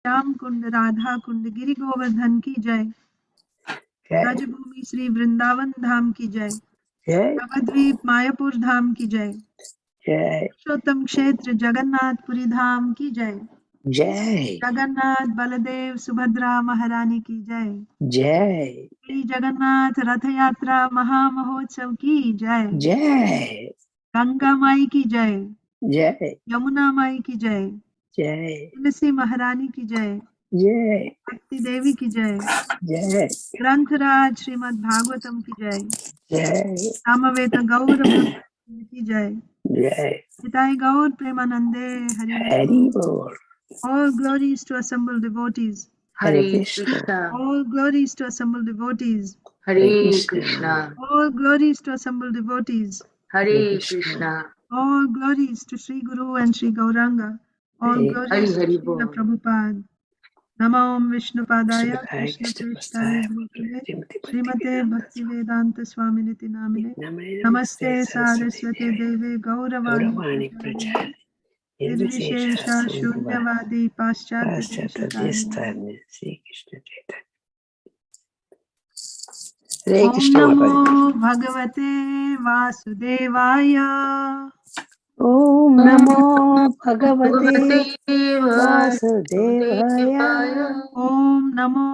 श्याम कुंड राधा कुंड गिरि गोवर्धन की जय। ब्रजभूमि श्री वृंदावन धाम की जय। नवद्वीप मायापुर धाम की जय। पुरुषोत्तम क्षेत्र जगन्नाथपुरी धाम की जय। जगन्नाथ बलदेव सुभद्रा महारानी की जय। श्री जगन्नाथ रथ यात्रा महामहोत्सव की जय। गंगा माई की जय। यमुना माई की जय। तुलसी महारानी की जय। भक्ति देवी की जय। ग्रंथराज श्रीमद् भागवतम की जय। सामवेद गौर की जय। Nitai Gaur Premanande Hari Bol. All glories to assembled devotees. Hare Krishna. All glories to assembled devotees. Hare Krishna. All glories to assembled devotees. Hare Krishna. All glories to Sri Guru and Sri Gauranga. All glories to Srila Prabhupada. Namo Vishnu Padaya Krishna Prishthaya Bhutale Srimate Bhaktivedanta Swaminiti Namine Namaste Saraswate Deve Gauravani Pracharine Nirvishesha Shunyavadi Paschatya Deshikarine. Om Namo Bhagavate Vasudevaya. Om Namo Bhagavate Vasudevaya. Om Namo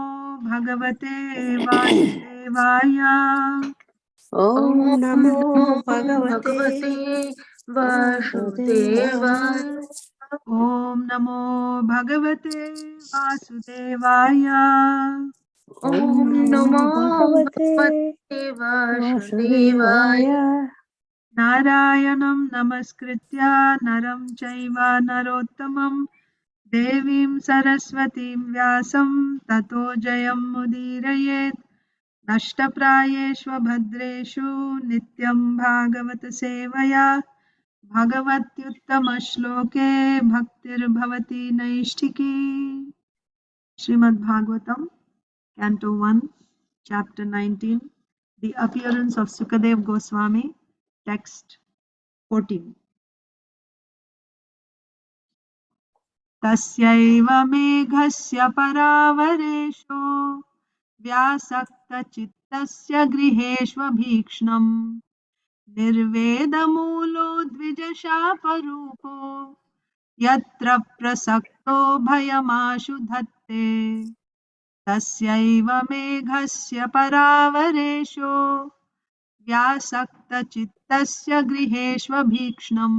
Bhagavate Vasudevaya. Om Namo Bhagavate Vasudevaya. Om Namo Bhagavate Vasudevaya. Om Namo Bhagavate Vasudevaya. Narayanam Namaskritya Naram Chaiva Narottamam Devim Saraswatim Vyasam Tato Jayam Mudirayet Nashtaprayeshva Bhadreshu Nityam Bhagavata Sevaya Bhagavatyuttama Shloke Bhaktir Bhavati Naishtiki. Srimad Bhagavatam, Canto 1, Chapter 19, The Appearance of Sukadev Goswami, Text 14. Tasyaiva meghasya paravaresho vyasakta chittasya griheshva bhikshnam nirvedamulo dvijashaparupo yatra prasakto bhayamashu dhatte. Tasyaiva meghasya paravaresho vyasakta chittasya griheshva bhikshnam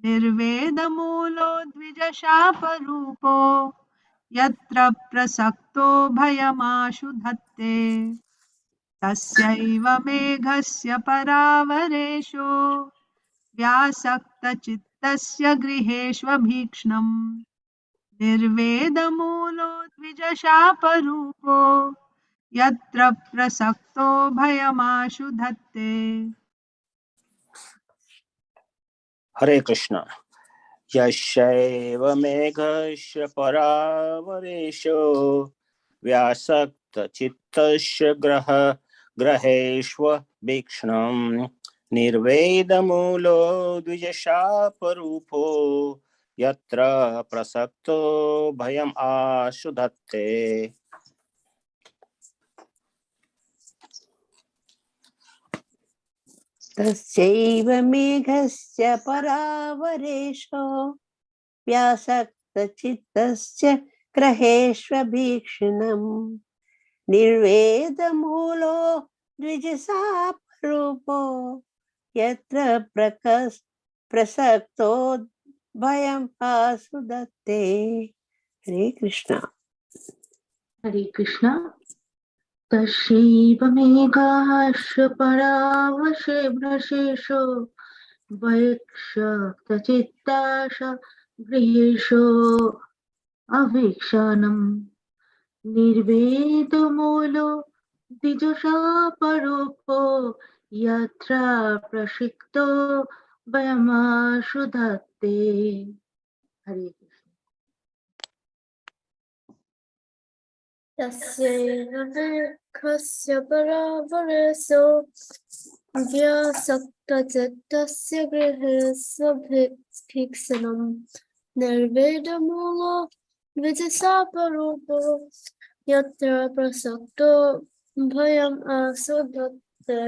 nirvedamulo dvijashaparupo yatra prasakto bhayamashu dhatte. Tasyaiva meghasya paravaresho vyasakta chittasya griheshva bhikshnam nirvedamulo dvijashaparupo yatra prasakto bhayamashu dhatte. Hare Krishna. Yashaiva meghasya paravaresho vyasakta chittasya graheshva bhikshnam nirvedamulo dvijashaparupo yatra prasakto bhayam ashudatte. Tasyaiva meghasya paravaresho vyasakta chittasya graheshva bhikshanam nirvedamulo dvijasaparupo yatra prasakto bhayam asudatte. Hare Krishna. Hare Krishna. Tasyaiva meghasya paravaresho vyasakta chittasya grihesho avikshanam nirvedamulo dvijashaparupo yatra prasikto vayamashu dhatte. Hare Krishna. Tasyaiva meghasya paravaresho vyasakta chittasya griheshva bhikshanam nirvedamulo द्विजशापरूपो यत्र प्रसक्तो भयम् आसुधत्ते।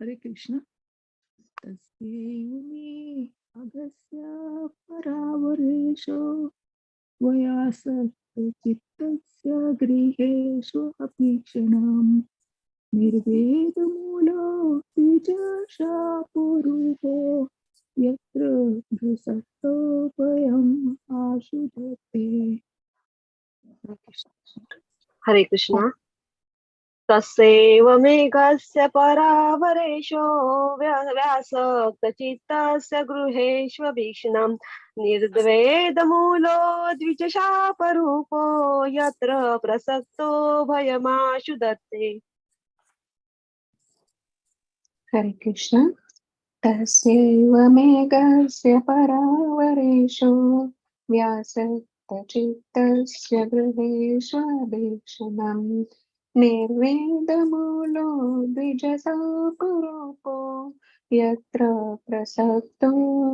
Hare Krishna. तस्यैव अगस्य परावरेशो वयासक्तचित्तस्य गृहेषु अपीक्षणाम् निर्वेदमूलो बीजशापोरूपो यत्र भ्रसक्तोऽभयम् आशुधत्ते. हरे कृष्ण तस्यैव मेघस्य परावरेशो व्यासक्तचित्तस्य गृहेष्वभीक्ष्णम् निर्द्वेदमूलो द्विजशापरूपो यत्र प्रसक्तो भयमाशु दत्ते. हरे कृष्ण तस्यैव मेघस्य परावरेशो व्यासक्तचित्तस्य गृहेष्वभीक्ष्णम् निर्वेदमूलो द्विजशापरूपो यत्र प्रसक्तो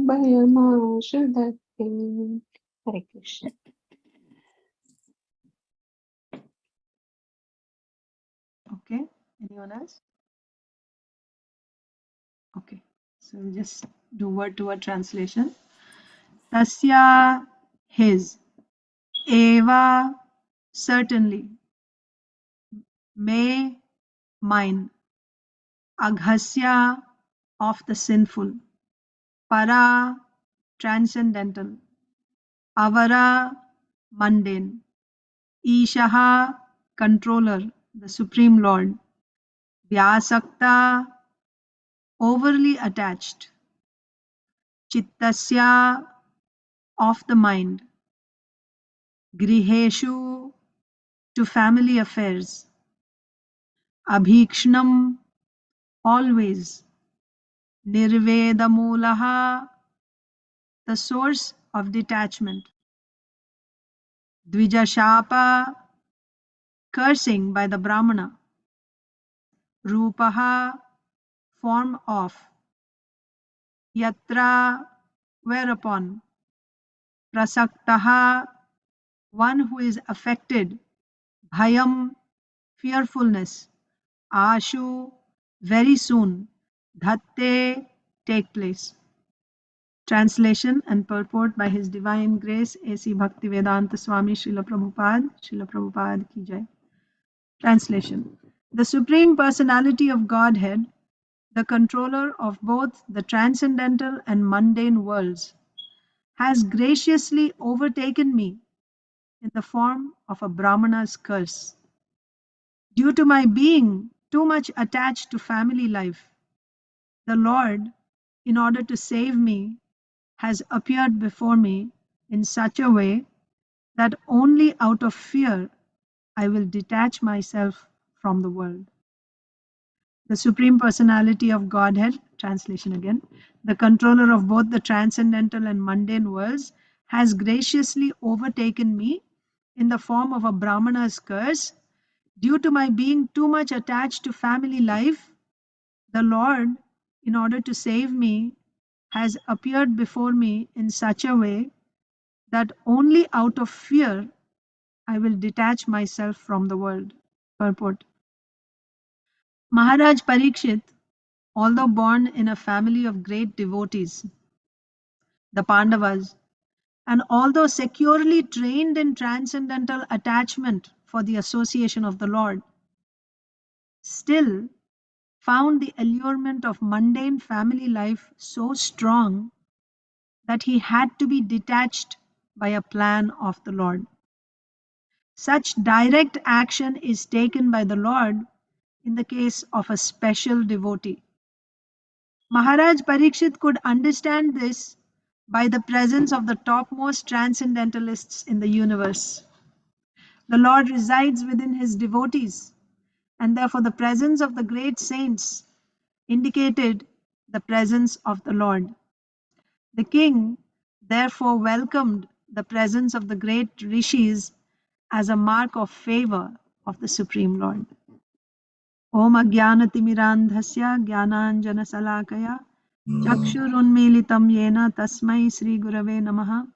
भयमाशु दत्ते. हरे Krishna. Okay, anyone else? Okay, so we'll just do word to word translation. Tasya, his. Eva, certainly. Me, mine. Aghasya, of the sinful. Para, transcendental. Avara, mundane. Ishaha, controller, the Supreme Lord. Vyasakta, overly attached. Chittasya, of the mind. Griheshu, to family affairs. Abhikshnam, always. Nirvedamulaha, the source of detachment. Dvijashapa, cursing by the Brahmana. Rupaha, form of. Yatra, whereupon. Prasaktaha, one who is affected. Bhayam, fearfulness. Ashu, very soon. Dhatte, take place. Translation and purport by His Divine Grace A.C. Bhaktivedanta Swami Srila Prabhupada ki jai. Translation. The Supreme Personality of Godhead, the controller of both the transcendental and mundane worlds, has graciously overtaken me in the form of a Brahmana's curse. Due to my being too much attached to family life, the Lord, in order to save me, has appeared before me in such a way that only out of fear I will detach myself from the world. The Supreme Personality of Godhead, translation again, the controller of both the transcendental and mundane worlds, has graciously overtaken me in the form of a Brahmana's curse. Due to my being too much attached to family life, the Lord, in order to save me, has appeared before me in such a way that only out of fear I will detach myself from the world. Purport. Maharaj Parikshit, although born in a family of great devotees, the Pandavas, and although securely trained in transcendental attachment for the association of the Lord, still found the allurement of mundane family life so strong that he had to be detached by a plan of the Lord. Such direct action is taken by the Lord in the case of a special devotee. Maharaj Parikshit could understand this by the presence of the topmost transcendentalists in the universe. The Lord resides within his devotees, and therefore the presence of the great saints indicated the presence of the Lord. The king therefore welcomed the presence of the great rishis as a mark of favor of the Supreme Lord. Om Ajnanatimirandhasya Jnananjana Salakaya Chakshurunmilitam Yena Tasmai Sri Gurave Namaha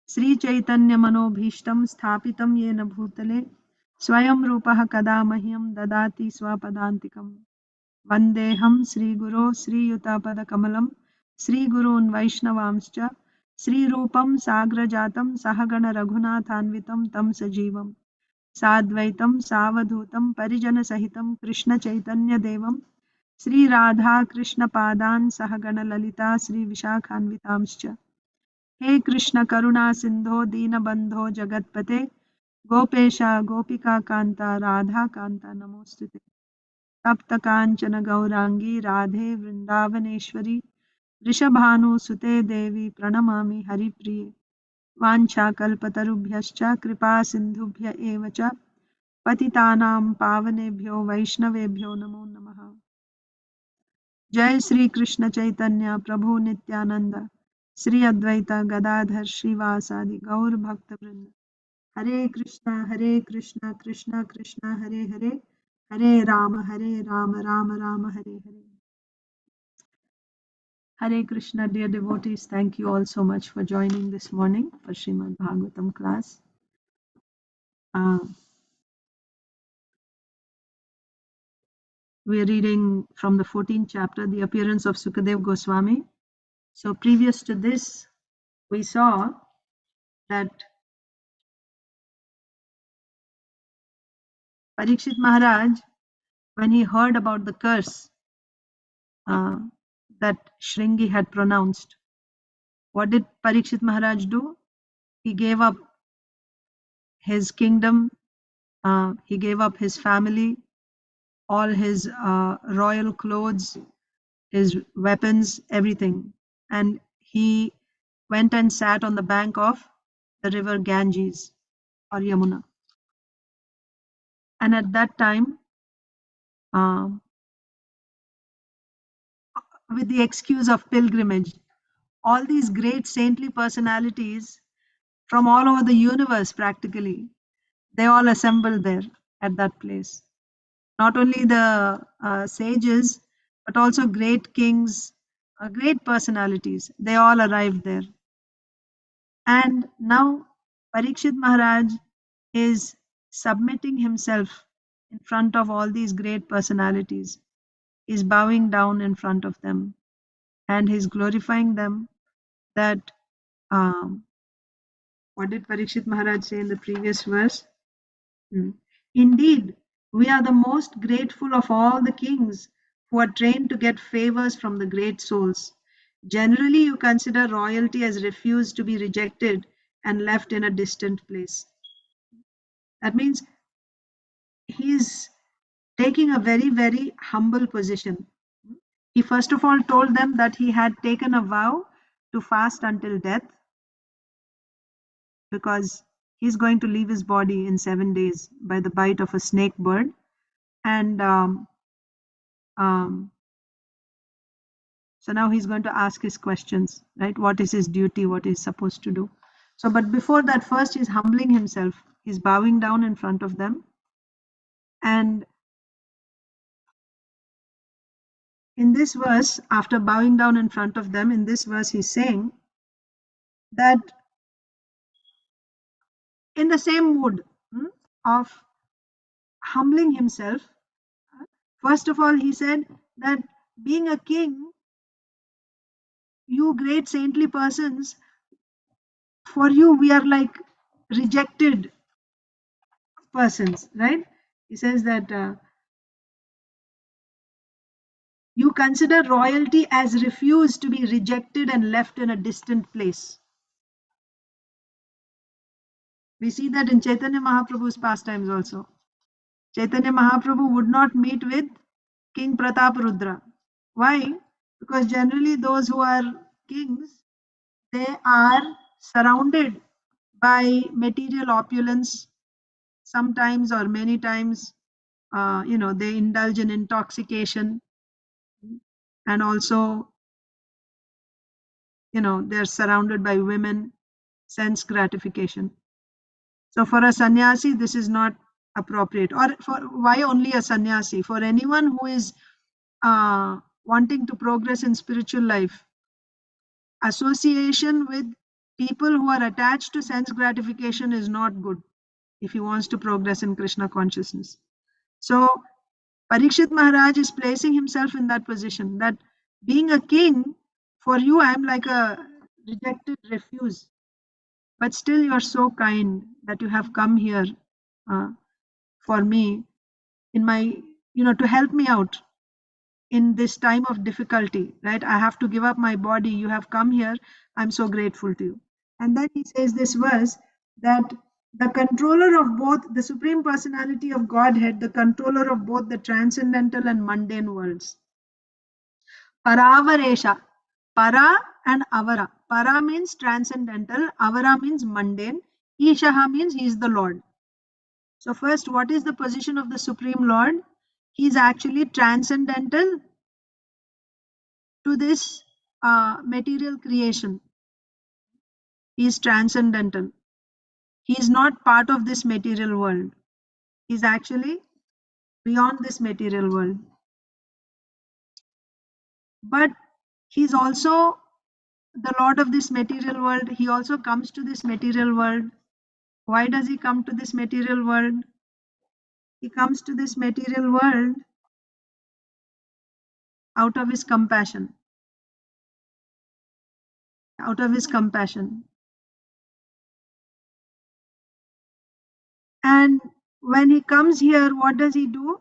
Sri Chaitanya Manobhishtam Sthapitam Yena Bhutale Swayam Rupaha Kada Mahyam Dadati Swapadantikam Vandeham Sri Guru Sri Yutapada Kamalam Sri Gurun Vaishnavamscha Sri Rupam Sagra Jatam Sahagana Raghunathanvitam Tam Sajivam Sadvaitam Savadhutam Parijana Sahitam Krishna Chaitanya Devam Sri Radha Krishna Padan Sahagana Lalita Sri Vishakhanvitamscha He Krishna Karuna Sindho Dina Bandho Jagatpate Gopesha Gopika Kanta Radha Kanta Namostute Tapta Kanchana Gaurangi Radhe Vrindavaneshwari Rishabhanu Sute Devi Pranamami Haripriye Vancha Kalpatarubhyascha Kripa Sindhubhya Evacha Patitanam Pavanebhyo Vaishnavebhyo Namo Namaha Jai Sri Krishna Chaitanya Prabhu Nityananda Sri Advaita Gadadhar Srivasadi Gaur Bhakta Vrinda Hare Krishna Krishna Krishna Hare Hare Hare Rama Rama Rama Hare Hare Hare Krishna, dear devotees, thank you all so much for joining this morning for Srimad Bhagavatam class. We are reading from the 14th chapter, the appearance of Sukadev Goswami. So previous to this, we saw that Parikshit Maharaj, when he heard about the curse that Shringi had pronounced, what did Parikshit Maharaj do? He gave up his kingdom, he gave up his family, all his royal clothes, his weapons, everything. And he went and sat on the bank of the river Ganges or Yamuna. And at that time, with the excuse of pilgrimage, all these great saintly personalities from all over the universe practically, they all assembled there at that place. Not only the sages, but also great kings, great personalities, they all arrived there. And now Parikshit Maharaj is submitting himself in front of all these great personalities, is bowing down in front of them, and he's glorifying them that what did Parikshit Maharaj say in the previous verse? Indeed, we are the most grateful of all the kings who are trained to get favors from the great souls. Generally, you consider royalty as refused to be rejected and left in a distant place. That means he is taking a very, very humble position. He first of all told them that he had taken a vow to fast until death because he's going to leave his body in 7 days by the bite of a snake bird. And so now he's going to ask his questions, right? What is his duty? What he's supposed to do? So, but before that, first he's humbling himself. He's bowing down in front of them. And in this verse, after bowing down in front of them, in this verse he's saying that in the same mood of humbling himself, first of all, he said that being a king, you great saintly persons, for you, we are like rejected persons, right? He says that you consider royalty as refused to be rejected and left in a distant place. We see that in Chaitanya Mahaprabhu's pastimes also. Chaitanya Mahaprabhu would not meet with King Prataparudra. Why? Because generally those who are kings, they are surrounded by material opulence, sometimes or many times, they indulge in intoxication, and also, they're surrounded by women, sense gratification. So for a sannyasi, this is not appropriate. Or for why only a sannyasi? For anyone who is wanting to progress in spiritual life, association with people who are attached to sense gratification is not good if he wants to progress in Krishna consciousness. So Parikshit Maharaj is placing himself in that position, that being a king, for you I am like a rejected refuse, but still you are so kind that you have come here for me in my, to help me out in this time of difficulty, right? I have to give up my body. You have come here. I'm so grateful to you. And then he says this verse, that the controller of both the Supreme Personality of Godhead, the controller of both the transcendental and mundane worlds. Paravaresha. Para and Avara. Para means transcendental. Avara means mundane. Ishaha means he is the Lord. So first, what is the position of the Supreme Lord? He is actually transcendental to this material creation. He is transcendental. He is not part of this material world. He is actually beyond this material world. But he is also the Lord of this material world. He also comes to this material world. Why does he come to this material world? He comes to this material world out of his compassion. Out of his compassion. And when he comes here, what does he do?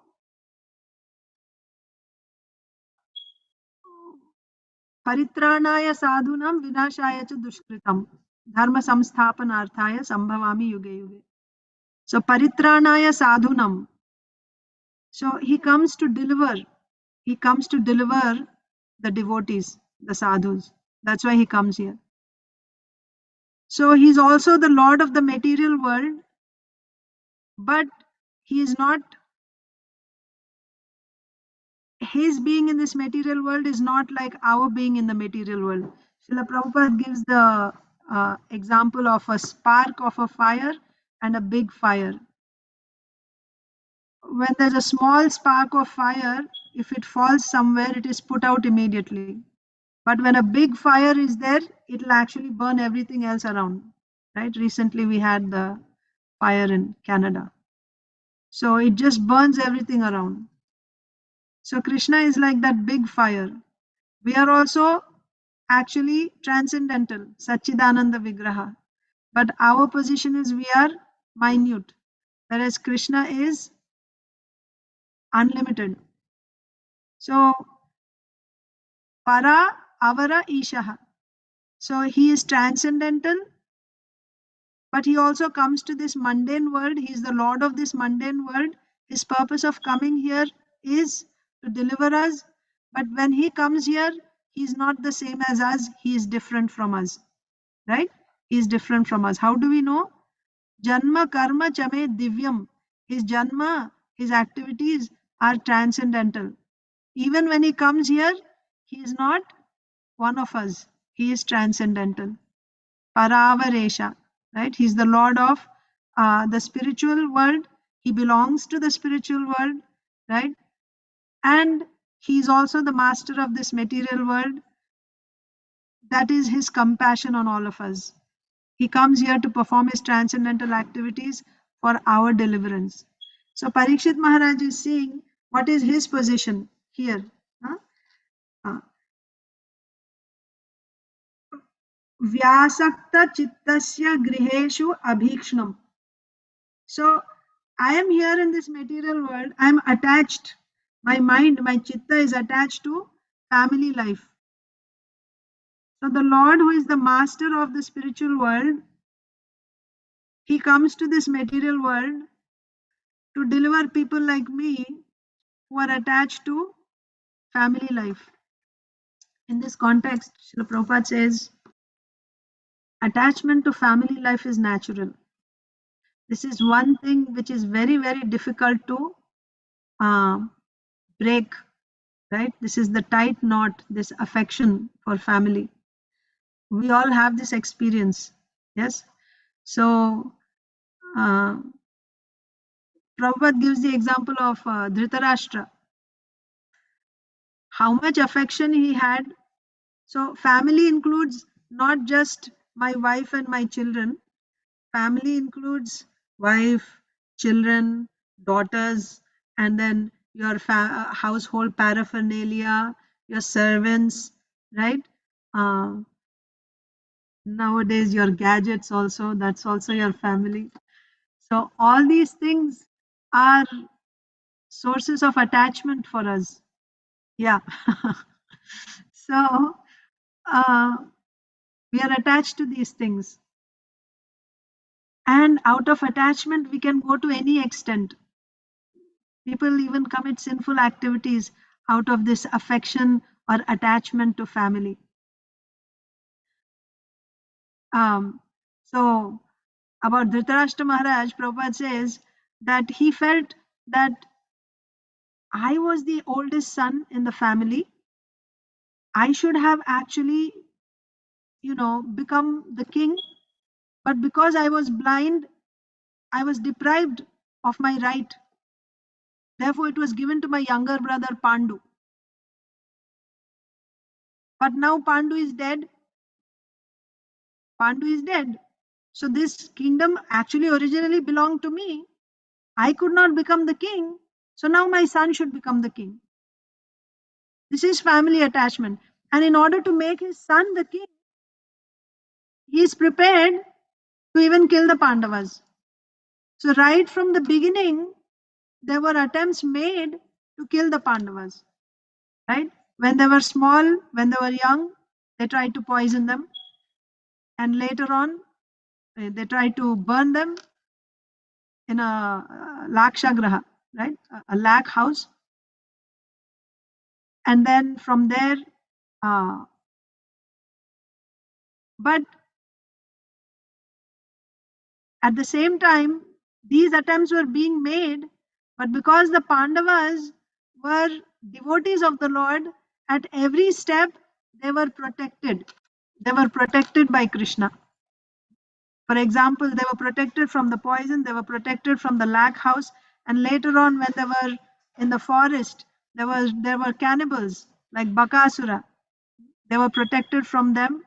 परित्राणाय साधूनां विनाशाय च दुष्कृतं धर्म संस्थापनार्थाय संभवामि युगे युगे. So परित्राणाय साधूनां. So he comes to deliver. He comes to deliver the devotees, the sadhus. That's why he comes here. So he's also the Lord of the material world, but he is not. His being in this material world is not like our being in the material world. Srila Prabhupada gives the example of a spark of a fire and a big fire. When there's a small spark of fire, if it falls somewhere, it is put out immediately. But when a big fire is there, it will actually burn everything else around. Right? Recently we had the fire in Canada. So it just burns everything around. So Krishna is like that big fire. We are also actually transcendental, Satchidananda Vigraha. But our position is we are minute, whereas Krishna is unlimited. So, Para, Avara, Ishaha. So he is transcendental, but he also comes to this mundane world. He is the Lord of this mundane world. His purpose of coming here is to deliver us. But when he comes here, he is not the same as us. He is different from us. Right? He is different from us. How do we know? Janma karma chame divyam. His janma, his activities are transcendental. Even when he comes here, he is not one of us. He is transcendental. Paravaresha. Right? He is the Lord of the spiritual world. He belongs to the spiritual world. Right? And he is also the master of this material world. That is his compassion on all of us. He comes here to perform his transcendental activities for our deliverance. So Parikshit Maharaj is saying, what is his position here? Vyasakta chittasya griheshu abhikshnam. So I am here in this material world. I am attached. My mind, my chitta is attached to family life. So the Lord, who is the master of the spiritual world, he comes to this material world to deliver people like me who are attached to family life. In this context, Srila Prabhupada says, attachment to family life is natural. This is one thing which is very, very difficult to break, right? This is the tight knot, this affection for family. We all have this experience, yes? So, Prabhupada gives the example of Dhritarashtra. How much affection he had. So family includes not just my wife and my children. Family includes wife, children, daughters, and then your household paraphernalia, your servants, right? Nowadays, your gadgets also, that's also your family. So all these things are sources of attachment for us. Yeah. So we are attached to these things. And out of attachment, we can go to any extent. People even commit sinful activities out of this affection or attachment to family. So about Dhritarashtra Maharaj, Prabhupada says that he felt that I was the oldest son in the family. I should have actually, become the king. But because I was blind, I was deprived of my right. Therefore, it was given to my younger brother Pandu. But now Pandu is dead. Pandu is dead. So this kingdom actually originally belonged to me. I could not become the king. So now my son should become the king. This is family attachment. And in order to make his son the king, he is prepared to even kill the Pandavas. So right from the beginning, there were attempts made to kill the Pandavas. Right? When they were small, when they were young, they tried to poison them. And later on, they tried to burn them in a lakshagraha, right? A lakh house. And then from there, but at the same time, these attempts were being made, but because the Pandavas were devotees of the Lord, at every step they were protected. They were protected by Krishna. For example, they were protected from the poison, they were protected from the lakh house, and later on, when they were in the forest, there were cannibals like Bakasura. They were protected from them.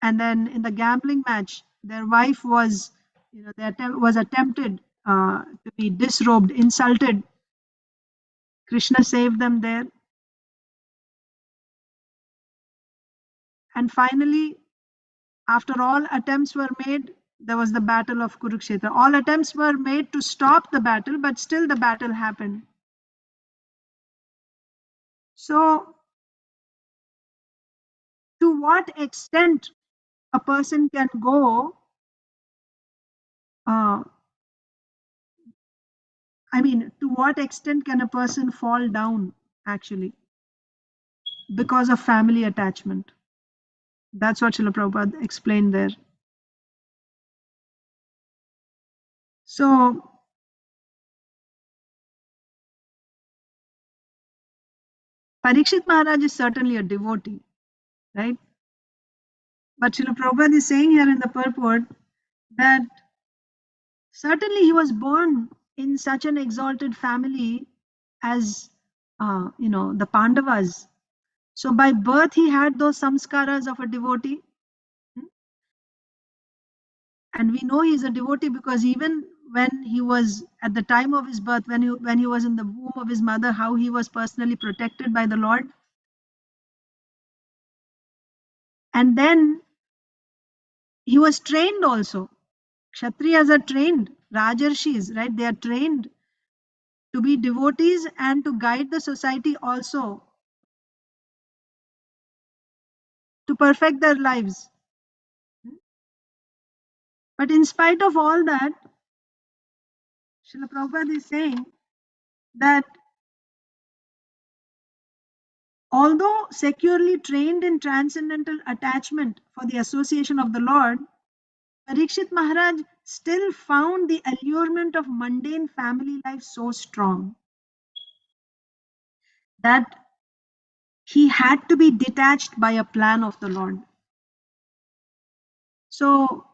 And then in the gambling match, their wife was, was attempted to be disrobed, insulted. Krishna saved them there. And finally, after all attempts were made, there was the battle of Kurukshetra. All attempts were made to stop the battle, but still the battle happened. So, to what extent a person can go, to what extent can a person fall down actually because of family attachment? That's what Srila Prabhupada explained there. So, Parikshit Maharaj is certainly a devotee, right? But Srila Prabhupada is saying here in the purport that certainly he was born in such an exalted family as, the Pandavas. So by birth he had those samskaras of a devotee. And we know he's a devotee because even when he was at the time of his birth, when he was in the womb of his mother, how he was personally protected by the Lord. And then he was trained also. Kshatriyas are trained, Rajarshis, right? They are trained to be devotees and to guide the society also, to perfect their lives. But in spite of all that, Srila Prabhupada is saying that although securely trained in transcendental attachment for the association of the Lord, Parikshit Maharaj still found the allurement of mundane family life so strong that he had to be detached by a plan of the Lord. So,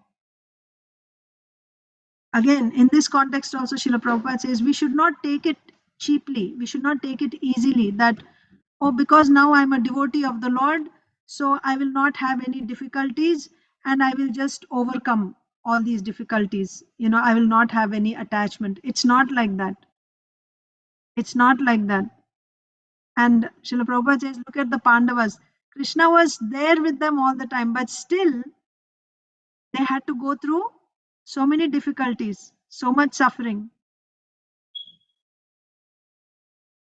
again, in this context also, Srila Prabhupada says we should not take it cheaply, we should not take it easily that, oh, because now I'm a devotee of the Lord, so I will not have any difficulties and I will just overcome all these difficulties. I will not have any attachment. It's not like that. It's not like that. And Srila Prabhupada says, look at the Pandavas. Krishna was there with them all the time, but still they had to go through so many difficulties, so much suffering.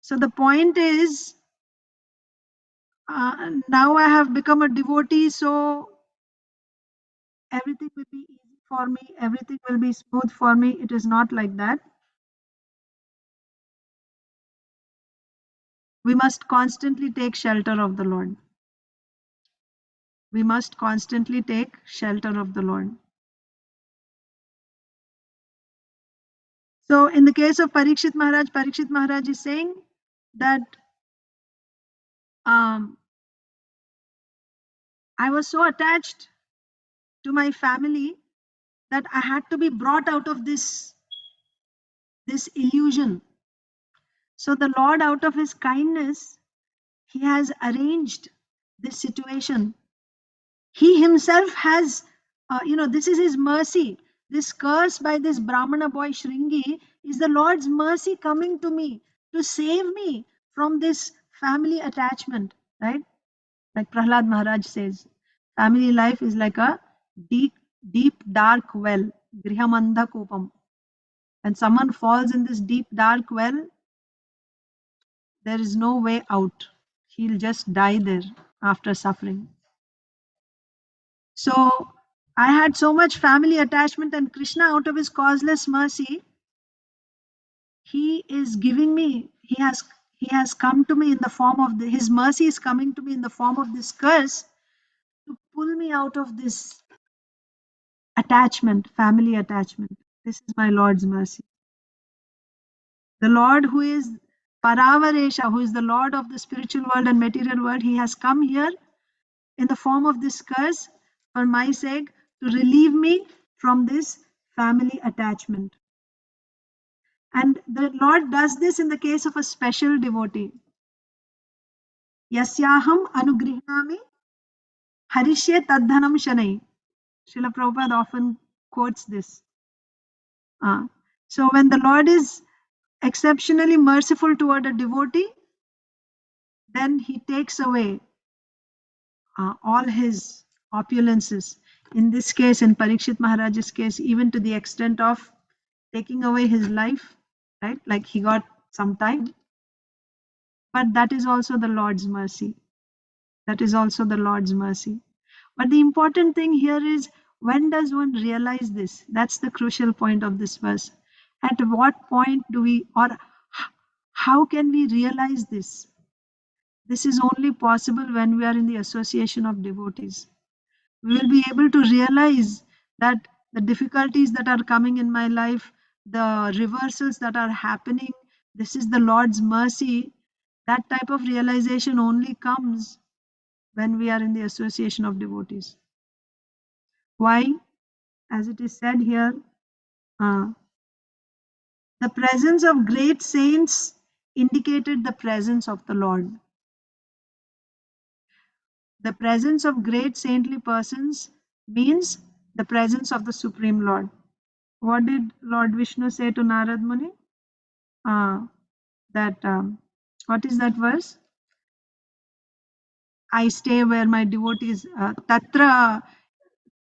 So the point is, now I have become a devotee, so everything will be easy for me, everything will be smooth for me. It is not like that. We must constantly take shelter of the Lord. We must constantly take shelter of the Lord. So in the case of Parikshit Maharaj is saying that I was so attached to my family that I had to be brought out of this illusion. So the Lord, out of his kindness, he has arranged this situation. He himself has, this is his mercy. This curse by this Brahmana boy Shringi is the Lord's mercy coming to me to save me from this family attachment, right? Like Prahlad Maharaj says, family life is like a deep, deep dark well, grihamandha kopam. When someone falls in this deep dark well, there is no way out. He'll just die there after suffering. So I had so much family attachment, and Krishna, out of his causeless mercy, he is giving me, he has come to me in the form of his mercy is coming to me in the form of this curse to pull me out of this attachment, family attachment. This is my Lord's mercy. The Lord who is Paravaresha, who is the Lord of the spiritual world and material world, he has come here in the form of this curse for my sake to relieve me from this family attachment. And the Lord does this in the case of a special devotee. Yasyaham anugrihnami harishye tadhanam shanai. Srila Prabhupada often quotes this. So when the Lord is exceptionally merciful toward a devotee, then he takes away all his opulences. In this case, in Parikshit Maharaj's case, even to the extent of taking away his life, right? Like he got some time. But that is also the Lord's mercy. That is also the Lord's mercy. But the important thing here is, when does one realize this? That's the crucial point of this verse. At what point do we, or how can we realize this? This is only possible when we are in the association of devotees. We will be able to realize that the difficulties that are coming in my life, the reversals that are happening, this is the Lord's mercy. That type of realization only comes when we are in the association of devotees. Why? As it is said here, the presence of great saints indicated the presence of the Lord. The presence of great saintly persons means the presence of the Supreme Lord. What did Lord Vishnu say to Narad Muni? What is that verse? I stay where my devotees, tatra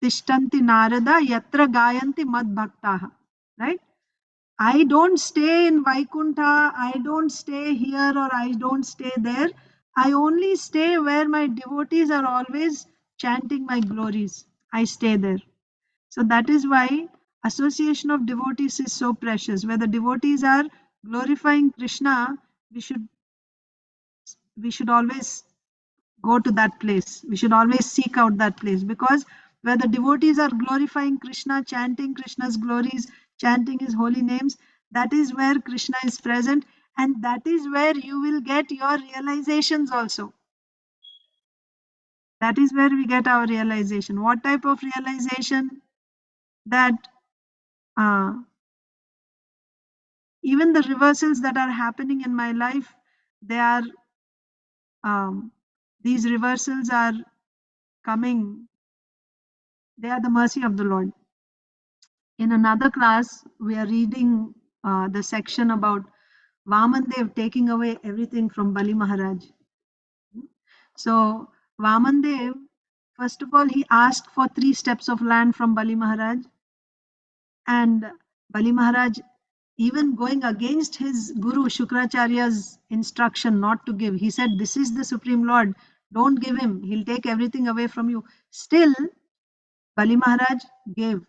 tishtanti narada yatra gayanti mad bhaktaha. Right? I don't stay in Vaikuntha, I don't stay here or I don't stay there. I only stay where my devotees are always chanting my glories. I stay there. So that is why association of devotees is so precious. Where the devotees are glorifying Krishna, we should always go to that place. We should always seek out that place, because where the devotees are glorifying Krishna, chanting Krishna's glories, chanting his holy names, that is where Krishna is present, and that is where you will get your realizations also. That is where we get our realization. What type of realization? That even the reversals that are happening in my life, they are these reversals are coming They are the mercy of the Lord. In another class, we are reading the section about Vamandev taking away everything from Bali Maharaj. So Vamandev, first of all, he asked for 3 steps of land from Bali Maharaj, and Bali Maharaj, even going against his Guru Shukracharya's instruction not to give, he said, "This is the Supreme Lord, don't give him, he'll take everything away from you." Still, Bali Maharaj gave,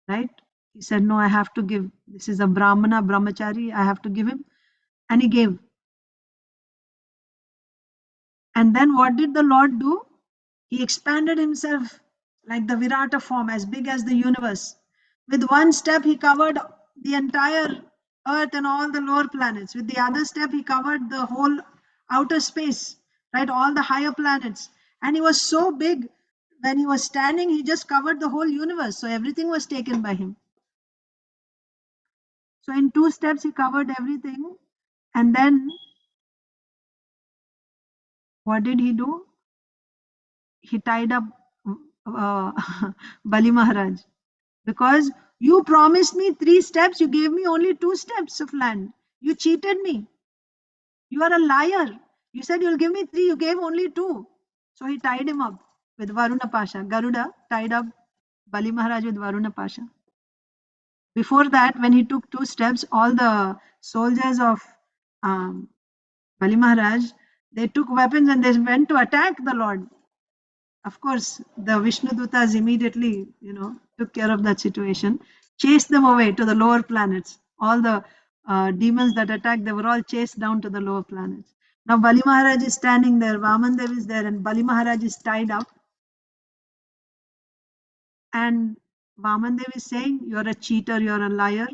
right? He said, "No, I have to give. This is a Brahmana, Brahmachari, I have to give him." And he gave. And then what did the Lord do? He expanded himself like the Virata form, as big as the universe. With one step, he covered the entire Earth and all the lower planets. With the other step, he covered the whole outer space, right? All the higher planets. And he was so big, when he was standing, he just covered the whole universe. So everything was taken by him. So in 2 steps, he covered everything. And then what did he do? He tied up uh, Bali Maharaj. Because you promised me 3 steps, you gave me only 2 steps of land. You cheated me. You are a liar. You said you'll give me 3, you gave only 2. So he tied him up with Varuna Pasha. Garuda tied up Bali Maharaj with Varuna Pasha. Before that, when he took 2 steps, all the soldiers of Bali Maharaj, they took weapons and they went to attack the Lord. Of course, the Vishnu Dutas immediately, took care of that situation, chased them away to the lower planets. All the demons that attacked, they were all chased down to the lower planets. Now Bali Maharaj is standing there, Vamandev is there, and Bali Maharaj is tied up. And Vamandev is saying, "You're a cheater, you're a liar.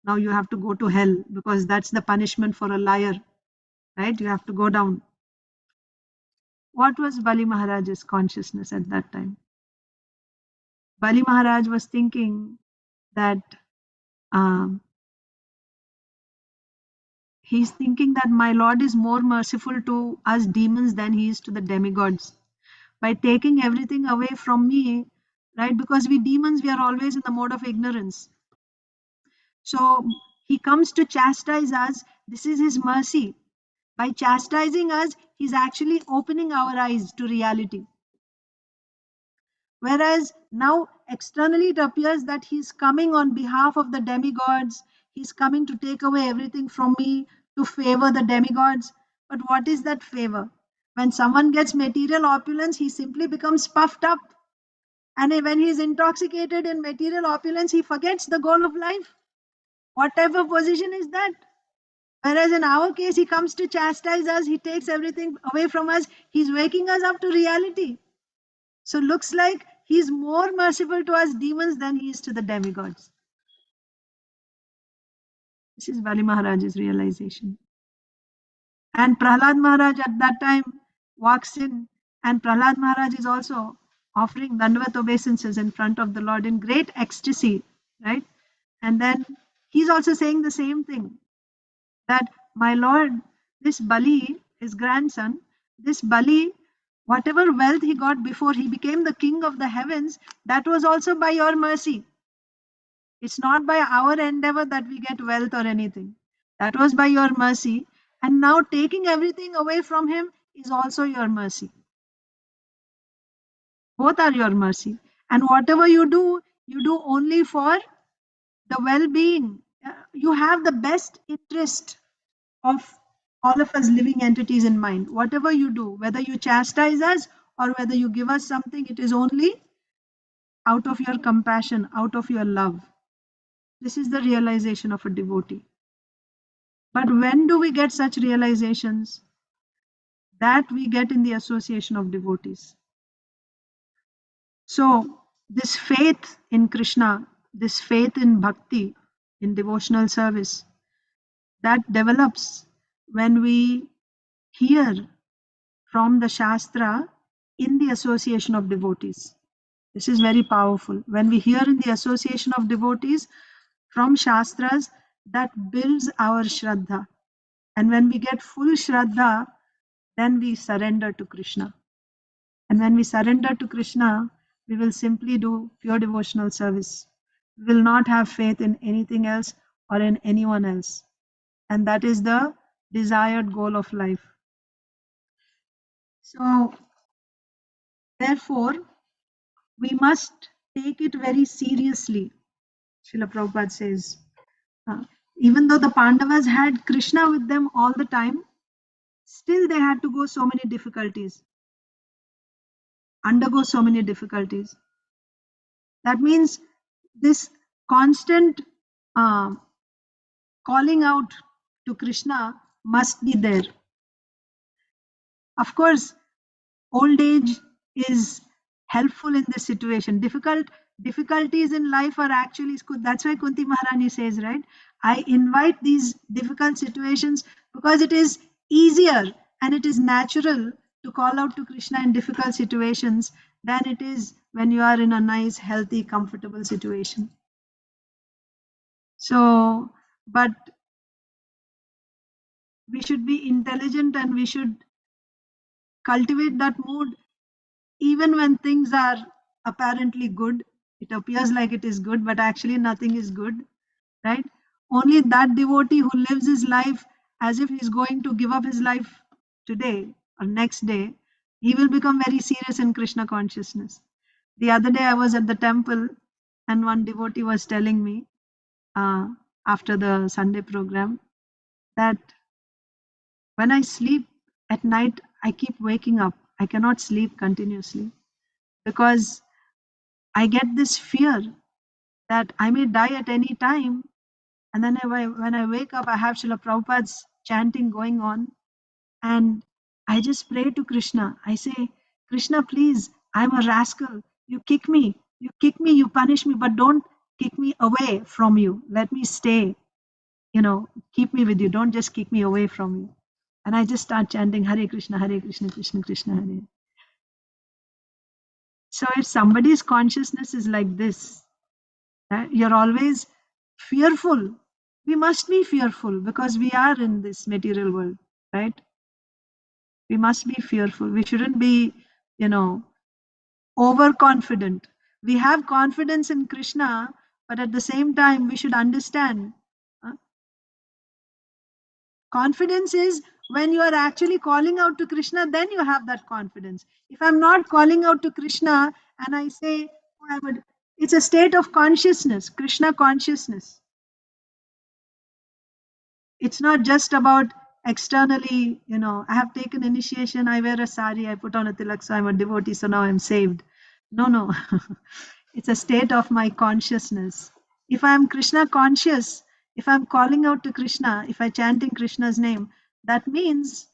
Now you have to go to hell, because that's the punishment for a liar, right? You have to go down." What was Bali Maharaj's consciousness at that time? Bali Maharaj was thinking that he's thinking that my Lord is more merciful to us demons than he is to the demigods. By taking everything away from me, right? Because we demons, we are always in the mode of ignorance. So he comes to chastise us. This is his mercy. By chastising us, he's actually opening our eyes to reality. Whereas now externally it appears that he's coming on behalf of the demigods, he's coming to take away everything from me, to favor the demigods. But what is that favor? When someone gets material opulence, he simply becomes puffed up. And when he is intoxicated in material opulence, he forgets the goal of life. Whatever position is that? Whereas in our case, he comes to chastise us, he takes everything away from us, he's waking us up to reality. So looks like he's more merciful to us demons than he is to the demigods. This is Bali Maharaj's realization. And Prahlad Maharaj at that time walks in, and Prahlad Maharaj is also offering Dandavat obeisances in front of the Lord in great ecstasy, right? And then he's also saying the same thing, that my Lord, this Bali, his grandson, this Bali, whatever wealth he got before he became the king of the heavens, that was also by your mercy. It's not by our endeavor that we get wealth or anything. That was by your mercy. And now taking everything away from him is also your mercy. Both are your mercy. And whatever you do only for the well-being. You have the best interest of all of us living entities in mind. Whatever you do, whether you chastise us or whether you give us something, it is only out of your compassion, out of your love. This is the realization of a devotee. But when do we get such realizations? That we get in the association of devotees. So this faith in Krishna, this faith in bhakti, in devotional service, that develops when we hear from the Shastra in the association of devotees. This is very powerful. When we hear in the association of devotees from Shastras, that builds our Shraddha. And when we get full Shraddha, then we surrender to Krishna. And when we surrender to Krishna, we will simply do pure devotional service. We will not have faith in anything else or in anyone else. And that is the desired goal of life. So, therefore, we must take it very seriously. Srila Prabhupada says, even though the Pandavas had Krishna with them all the time, still they had to go so many difficulties, undergo so many difficulties. That means this constant calling out to Krishna must be there. Of course, old age is helpful in this situation. Difficulties in life are actually, that's why Kunti Maharani says, right? I invite these difficult situations because it is easier and it is natural to call out to Krishna in difficult situations than it is when you are in a nice, healthy, comfortable situation. So, but we should be intelligent and we should cultivate that mood even when things are apparently good. It appears like it is good, but actually nothing is good, right? Only that devotee who lives his life as if he's going to give up his life today or next day, he will become very serious in Krishna consciousness. The other day I was at the temple and one devotee was telling me after the Sunday program that when I sleep at night, I keep waking up. I cannot sleep continuously because I get this fear that I may die at any time. And then when I wake up, I have Srila Prabhupada's chanting going on. And I just pray to Krishna. I say, Krishna, please, I'm a rascal. You kick me, you punish me, but don't kick me away from you. Let me stay, keep me with you. Don't just kick me away from you. And I just start chanting Hare Krishna, Krishna Krishna, Hare. So if somebody's consciousness is like this, you're always fearful. We must be fearful because we are in this material world, right? We must be fearful. We shouldn't be, overconfident. We have confidence in Krishna, but at the same time, we should understand. Confidence is when you are actually calling out to Krishna, then you have that confidence. If I'm not calling out to Krishna and I say, it's a state of consciousness, Krishna consciousness. It's not just about externally, I have taken initiation, I wear a sari, I put on a tilak, so I'm a devotee, so now I'm saved. No. It's a state of my consciousness. If I'm Krishna conscious, if I'm calling out to Krishna, if I'm chanting Krishna's name, that means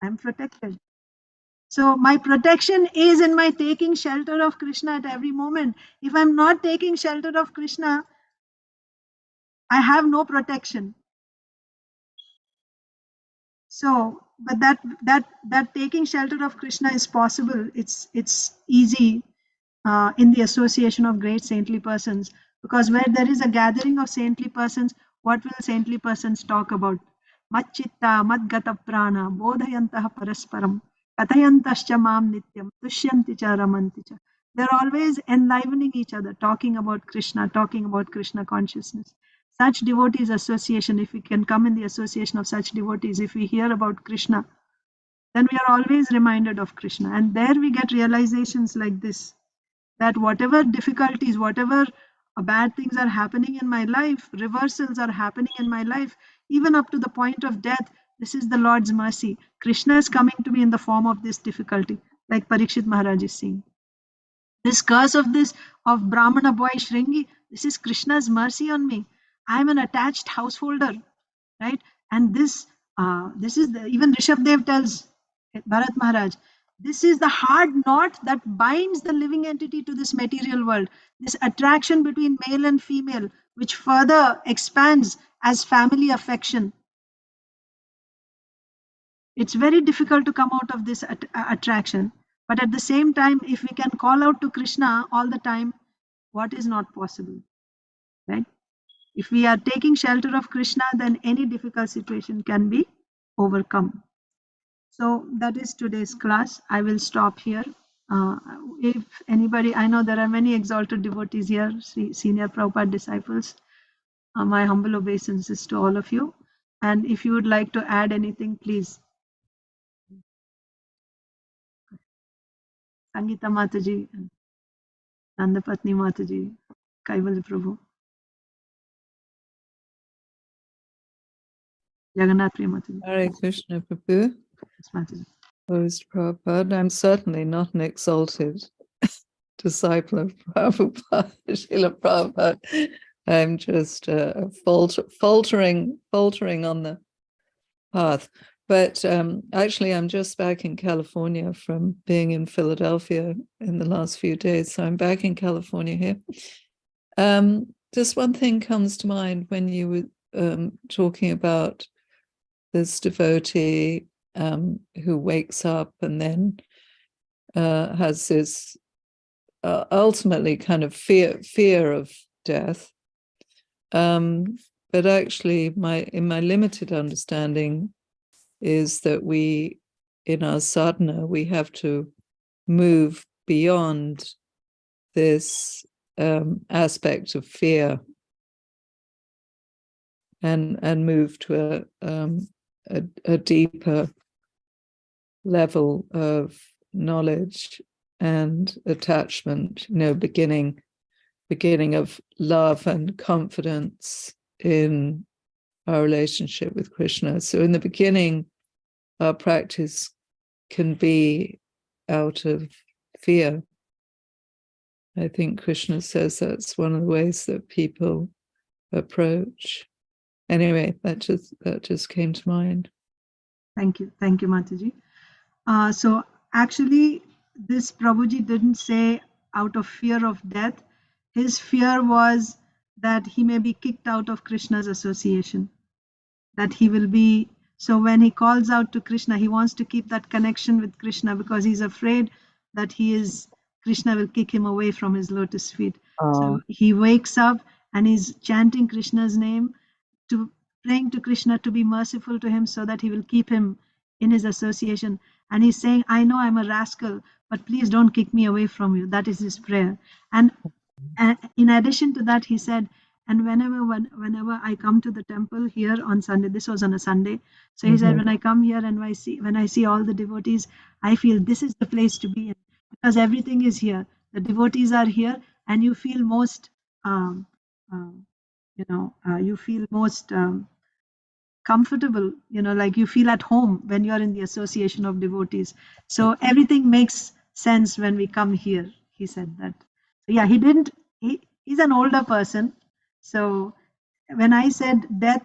I'm protected. So my protection is in my taking shelter of Krishna at every moment. If I'm not taking shelter of Krishna, I have no protection. So, but that taking shelter of Krishna is possible. It's easy in the association of great saintly persons, because where there is a gathering of saintly persons, what will saintly persons talk about? Matchitta, madgata prana, bodhayantah parasparam, kathayantascha mam nityam, tushyanti cha ramanti cha. They're always enlivening each other, talking about Krishna consciousness. Such devotees association, if we can come in the association of such devotees, if we hear about Krishna, then we are always reminded of Krishna. And there we get realizations like this, that whatever difficulties, whatever bad things are happening in my life, reversals are happening in my life, even up to the point of death, this is the Lord's mercy. Krishna is coming to me in the form of this difficulty, like Parikshit Maharaj is saying. This curse of Brahmana boy Shringi, this is Krishna's mercy on me. I am an attached householder, right? And this is even Rishabdev tells Bharat Maharaj, this is the hard knot that binds the living entity to this material world. This attraction between male and female, which further expands as family affection. It's very difficult to come out of this attraction. But at the same time, if we can call out to Krishna all the time, what is not possible, right? If we are taking shelter of Krishna, then any difficult situation can be overcome. So that is today's class. I will stop here. If anybody, I know there are many exalted devotees here, senior Prabhupada disciples. My humble obeisances to all of you. And if you would like to add anything, please. Sangeeta Mataji, Nandapatni Mataji, Kaivalya Prabhu, Jagannath Priya Mataji. Hare Krishna Prabhu. Yes, Mataji. Host Prabhupada. I'm certainly not an exalted disciple of Prabhupada, Srila Prabhupada. I'm just faltering on the path. But actually, I'm just back in California from being in Philadelphia in the last few days. So I'm back in California here. Just one thing comes to mind when you were talking about this devotee who wakes up and then has this ultimately kind of fear of death. But actually, in my limited understanding is that we, in our sadhana, we have to move beyond this aspect of fear and move to a deeper level of knowledge and attachment, beginning of love and confidence in our relationship with Krishna. So in the beginning, our practice can be out of fear. I think Krishna says that's one of the ways that people approach. Anyway, that just came to mind. Thank you, Mataji. So actually, this Prabhuji didn't say out of fear of death. His fear was that he may be kicked out of Krishna's association, that he will be. So when he calls out to Krishna, he wants to keep that connection with Krishna because he's afraid that Krishna will kick him away from his lotus feet. So he wakes up and he's chanting Krishna's name, praying to Krishna to be merciful to him so that he will keep him in his association. And he's saying, I know I'm a rascal, but please don't kick me away from you. That is his prayer. And in addition to that, he said, and whenever I come to the temple here on Sunday, this was on a Sunday. So he said, when I come here and when I see all the devotees, I feel this is the place to be in because everything is here. The devotees are here, and you feel most, you feel most comfortable. Like you feel at home when you're in the association of devotees. So everything makes sense when we come here. He said that. So yeah, he's an older person. So when I said death,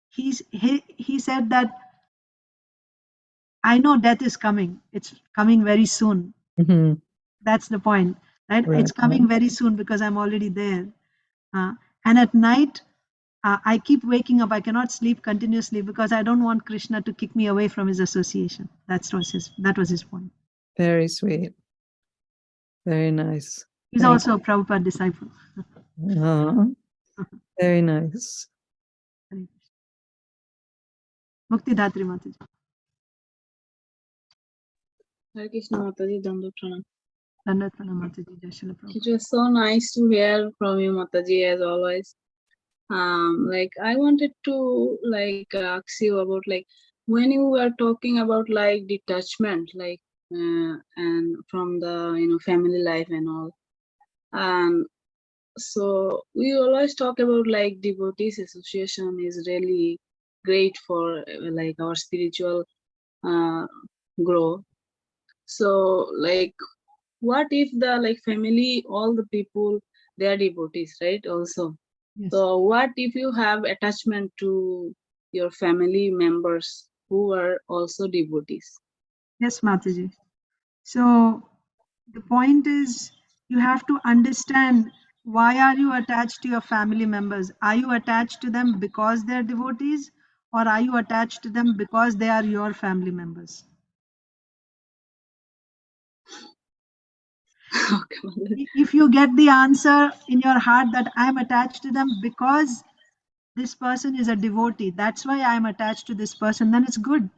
he said that I know death is coming. It's coming very soon. Mm-hmm. That's the point, right? It's coming very soon because I'm already there. And at night, I keep waking up. I cannot sleep continuously because I don't want Krishna to kick me away from his association. That was his point. Very sweet. Very nice. He's also a Prabhupada disciple. Very nice. Mukti Dhatri Mataji. Hare Krishna Mataji, Dandavat Pranam. Dandavat Pranam Mataji, Jai Srila Prabhupada. It was so nice to hear from you, Mataji, as always. I wanted to ask you about when you were talking about detachment, and from the family life and all. So we always talk about devotees association is really great for our spiritual growth. So what if the family, all the people, they are devotees, right? Also. Yes. So what if you have attachment to your family members who are also devotees? Yes, Mataji. So the point is you have to understand why are you attached to your family members? Are you attached to them because they're devotees, or are you attached to them because they are your family members? If you get the answer in your heart that I'm attached to them because this person is a devotee, that's why I'm attached to this person, then it's good.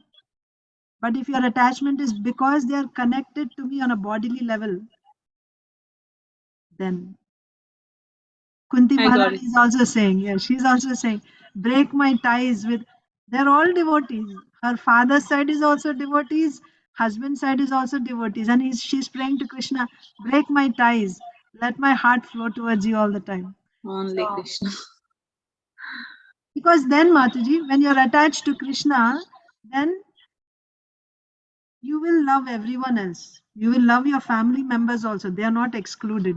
But if your attachment is because they are connected to me on a bodily level, then Kunti I got Maharani it. is also saying, yeah, she's also saying, break my ties with, they're all devotees. Her father's side is also devotees, husband's side is also devotees. And she's praying to Krishna, break my ties, let my heart flow towards you all the time. Only So, Krishna. because then, Mataji, when you're attached to Krishna, then you will love everyone else. You will love your family members also. They are not excluded.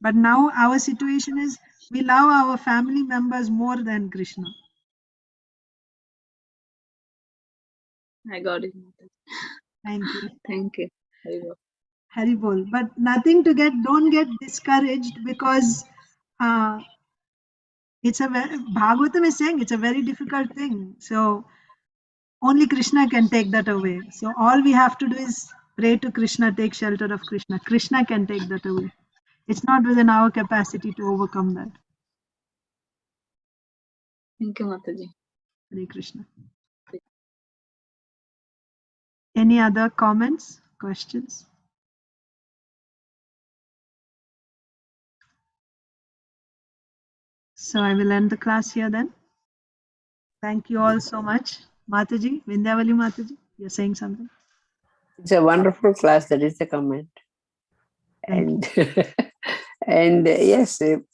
But now our situation is we love our family members more than Krishna. I got it, Mataji. Thank you. Thank you. Very well. Haribol. But nothing to don't get discouraged because it's Bhagavatam is saying it's a very difficult thing. So only Krishna can take that away. So all we have to do is pray to Krishna, take shelter of Krishna. Krishna can take that away. It's not within our capacity to overcome that. Thank you, Mataji. Hare Krishna. Any other comments, questions? So I will end the class here then. Thank you all so much. Mataji, Vindhyavali Mataji, you're saying something? It's a wonderful class. That is the comment. Thank And and yes, the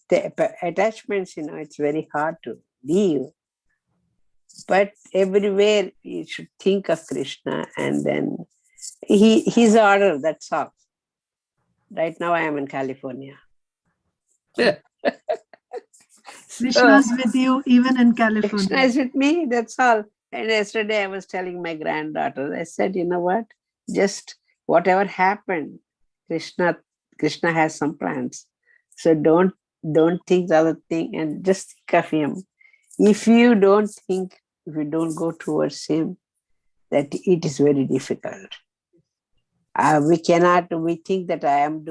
attachments, it's very hard to leave. But everywhere you should think of Krishna, and then his order. That's all. Right now, I am in California. Krishna's with you even in Krishna California. is with me. That's all. And yesterday I was telling my granddaughter, I said, you know what? Just whatever happened, Krishna has some plans. So don't think the other thing, and just think of him. If you don't go towards him, that it is very difficult. We think that I'm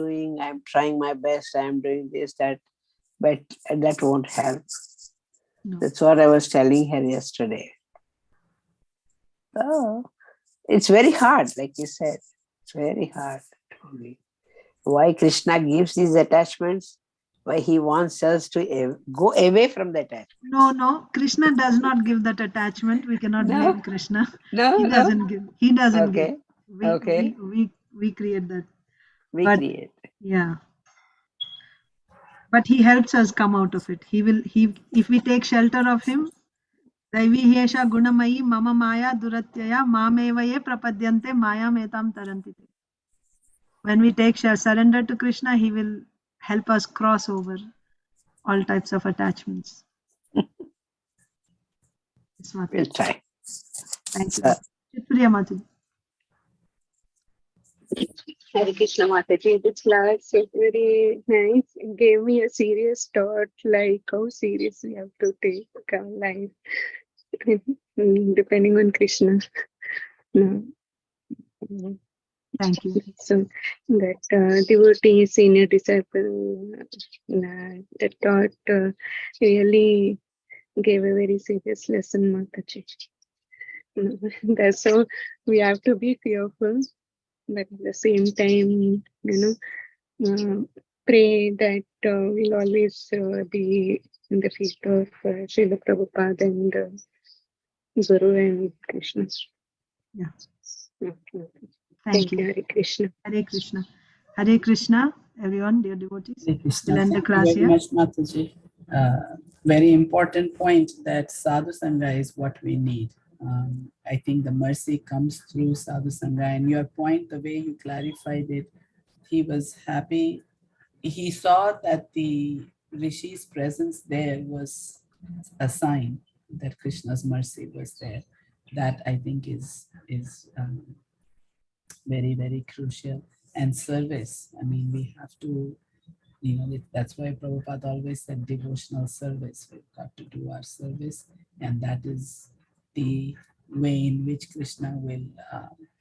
trying my best, I'm doing this, that, but that won't help. No. That's what I was telling her yesterday. Oh, it's very hard, like you said. It's very hard. Why Krishna gives these attachments? Why he wants us to go away from the attachment? No. Krishna does not give that attachment. We cannot blame Krishna. No, He doesn't give. He doesn't give. Okay. We create that. We create. Yeah. But he helps us come out of it. If we take shelter of him, Devi Hesha Gunamayi Mama Maya Duratyaya Mamevaye Prapadyante Maya Metam Tarantite. When we take surrender to Krishna, he will help us cross over all types of attachments. We'll try. Thank you. Chitriya Mataji. Hare Krishna Mataji, this class is very nice. It gave me a serious thought, like how serious we have to take our life, depending on Krishna. No. Thank you. So that devotee, senior disciple, that thought really gave a very serious lesson, Mataji. That's so we have to be fearful, but at the same time, pray that we'll always be in the feet of Srila Prabhupada and Guru and Krishna. Yeah. Okay. Thank you. Hare Krishna. Hare Krishna. Hare Krishna, everyone, dear devotees. Hare Krishna. We'll end the Thank class you very here. much, Mataji. Very important point that Sadhu Sangha is what we need. I think the mercy comes through Sadhu Sangha, and your point, the way you clarified it, he was happy. He saw that the Rishi's presence there was a sign that Krishna's mercy was there. That I think is very, very crucial. And service, I mean, we have to, that's why Prabhupada always said devotional service. We've got to do our service, and that is the way in which Krishna will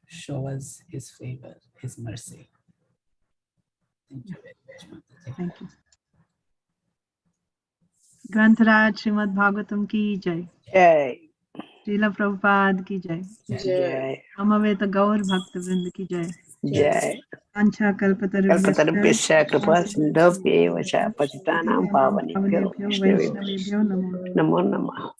show us his favor, his mercy. Thank you very much, Mataji. Thank you. Granth Raj Srimad Bhagavatam ki jai. Jai. Srila Prabhupada की जय। Jai. समवेत गौर भक्त वृंद की जय। जय वाञ्छा कल्पतरुभ्यश्च कल्पतरुभ्यश्च कृपा सिन्धुभ्येव च पतितानां पावनेभ्यो पावनेभ्यो वैष्णवेभ्यो वैष्णवेभ्यो नमो नमो नमः। नमः।